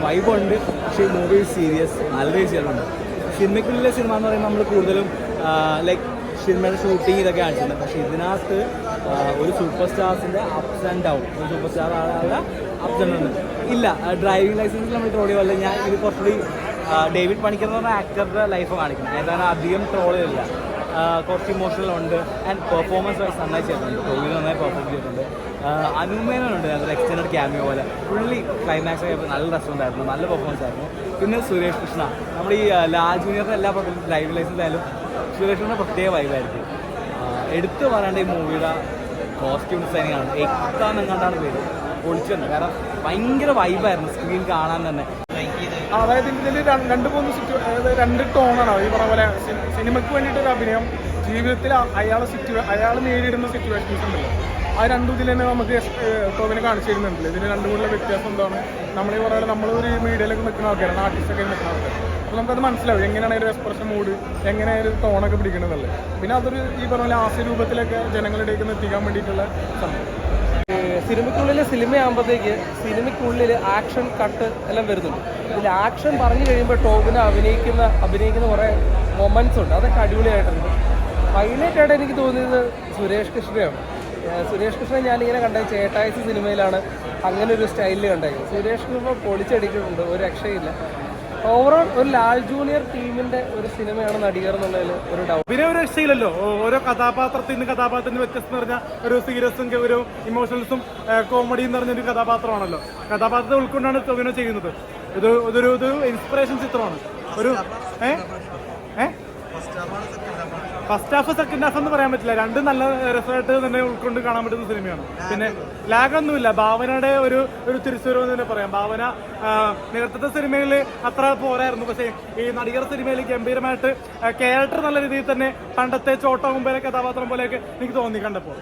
വൈബുണ്ട്. പക്ഷേ ഈ movie serious, നല്ല രീതിയിലുണ്ട്. സിനിമയ്ക്കുള്ളിലെ സിനിമ എന്ന് പറയുമ്പോൾ നമ്മൾ കൂടുതലും ലൈക്ക് സിനിമയുടെ ഷൂട്ടിങ് ഇതൊക്കെ കാണിച്ചിട്ടുണ്ട്. പക്ഷേ ഇതിനകത്ത് ഒരു സൂപ്പർ സ്റ്റാർസിൻ്റെ അപ്സ് ആൻഡ് ഡൗൺ, ഒരു സൂപ്പർ സ്റ്റാർ ആളുടെ അപ്സ് ആൻഡ് ഡൗൺ ഇല്ല. ഡ്രൈവിംഗ് ലൈസൻസിൽ നമ്മൾ ട്രോളി പോലെ ഞാൻ ഇത് കുറച്ചുകൂടി ഡേവിഡ് പണിക്കർ എന്ന് പറഞ്ഞ ആക്ടറുടെ ലൈഫ് കാണിക്കുന്നത്. ഏതാണ് അധികം ട്രോളില്ല, കുറച്ച് ഇമോഷണൽ ഉണ്ട്. ആൻഡ് പെർഫോമൻസ് വൈസ് നന്നായി ചെയ്തിട്ടുണ്ട്. ടോവിനോ നന്നായി പെർഫോം ചെയ്തിട്ടുണ്ട്. അനുമേനുണ്ട് അതൊരു എക്സ്റ്റൻഡ് ക്യാമിയോ പോലെ. പുള്ളി ക്ലൈമാക്സ് ആയപ്പോൾ നല്ല റെസ്പോൺസ് ആയിരുന്നു, നല്ല പെർഫോമൻസ് ആയിരുന്നു. പിന്നെ സുരേഷ് കൃഷ്ണ, നമ്മൾ ഈ ലാൽ ജൂനിയറിൻ്റെ എല്ലാ പടത്തിലും ഡ്രൈവിംഗ് ലൈസൻസ് ആയാലും സുരേഷ് കൃഷ്ണ പ്രത്യേക വൈബായിരിക്കും. എടുത്തു പറയേണ്ട ഈ മൂവിയുടെ കോസ്റ്റ്യൂം ഡിസൈനിങ് ആണ്. എക്കാന്നെങ്ങാണ്ടാണ് പേര്, പൊളിച്ചിട്ടുണ്ട്. കാരണം ഭയങ്കര വൈബായിരുന്നു സ്ക്രീൻ കാണാൻ തന്നെ. അതായത് ഇതിൽ രണ്ട് ടോണാണ് ഈ പറഞ്ഞ പോലെ. സിനിമയ്ക്ക് വേണ്ടിയിട്ടൊരു അഭിനയം, ജീവിതത്തിൽ അയാൾ നേരിടുന്ന സിറ്റുവേഷൻസ് ഉണ്ടല്ലോ, ആ രണ്ടും ഇതിൽ തന്നെ നമുക്ക് ടോവിനെ കാണിച്ചു തരുന്നുണ്ടല്ലോ. ഇതിന് രണ്ടും കൂടിയുള്ള വ്യത്യാസം എന്താണ്? നമ്മൾ ഈ പറയുന്നത് നമ്മളൊരു മീഡിയയിലൊക്കെ നിൽക്കുന്ന ആൾക്കാരാണ്, ആർട്ടിസ്റ്റൊക്കെ നിൽക്കുന്ന ആൾക്കാർ. അപ്പോൾ നമുക്കത് മനസ്സിലാവും എങ്ങനെയാണ് ഒരു എക്സ്പ്രഷൻ മൂഡ്, എങ്ങനെയാണ് ഒരു ടോണൊക്കെ പിടിക്കണമെന്നുള്ളത്. പിന്നെ അതൊരു ഈ പറഞ്ഞ പോലെ ഹാസ്യ രൂപത്തിലൊക്കെ ജനങ്ങളിലേക്ക് എത്തിക്കാൻ വേണ്ടിയിട്ടുള്ള സംഭവം. സിനിമയ്ക്കുള്ളിൽ സിനിമയാകുമ്പോഴത്തേക്ക് സിനിമയ്ക്കുള്ളിൽ ആക്ഷൻ കട്ട് എല്ലാം വരുന്നുണ്ട്. ഇതിൽ ആക്ഷൻ പറഞ്ഞു കഴിയുമ്പോൾ ടോവിനെ അഭിനയിക്കുന്ന കുറേ മൊമെൻറ്റ്സ് ഉണ്ട്, അതൊക്കെ അടിപൊളിയായിട്ടുണ്ട്. ഹൈലൈറ്റായിട്ട് എനിക്ക് തോന്നിയത് സുരേഷ് കൃഷ്ണയാണ്. സുരേഷ് കൃഷ്ണൻ ഞാനിങ്ങനെ കണ്ടത് ചേട്ടായിസ് സിനിമയിലാണ് അങ്ങനെ ഒരു സ്റ്റൈലിൽ കണ്ടത്. സുരേഷ് കൃഷ്ണ പൊളിച്ചടിക്കുന്നുണ്ട്, ഒരു രക്ഷയില്ല. ഓവറോൾ ഒരു ലാൽ ജൂനിയർ ടീമിന്റെ ഒരു സിനിമയാണ് നടികർ എന്നുള്ളതിൽ ഒരു ഡൗട്ട്. പിന്നെ ഒരു രക്ഷയില്ലല്ലോ, ഓരോ കഥാപാത്രത്തിന് വ്യത്യസ്തം നിറഞ്ഞ ഒരു സീരിയസും ഒരു ഇമോഷണൽസും കോമഡിയും നിറഞ്ഞൊരു കഥാപാത്രമാണല്ലോ. കഥാപാത്രത്തെ ഉൾക്കൊണ്ടാണ് ടോവിനോ ചെയ്യുന്നത്. ഇതൊരു ഇൻസ്പിറേഷൻ ചിത്രമാണ്. ഒരു ഫസ്റ്റ് ഹാഫ് സെക്കൻഡ് ഹാഫ് എന്ന് പറയാൻ പറ്റില്ല, രണ്ടും നല്ല രസമായിട്ട് തന്നെ ഉൾക്കൊണ്ട് കാണാൻ പറ്റുന്ന സിനിമയാണ്. പിന്നെ ലാഗൊന്നുമില്ല. ഭാവനയുടെ ഒരു തിരിച്ചുവരവെന്ന് തന്നെ പറയാം. ഭാവന നേരത്തെ സിനിമയിൽ അത്ര പോരായിരുന്നു, പക്ഷേ ഈ നടികർ സിനിമയിൽ ഗംഭീരമായിട്ട് ക്യാരക്ടർ നല്ല രീതിയിൽ തന്നെ പണ്ടത്തെ ചോട്ട മുമ്പേലെ കഥാപാത്രം പോലെയൊക്കെ എനിക്ക് തോന്നി കണ്ടപ്പോൾ.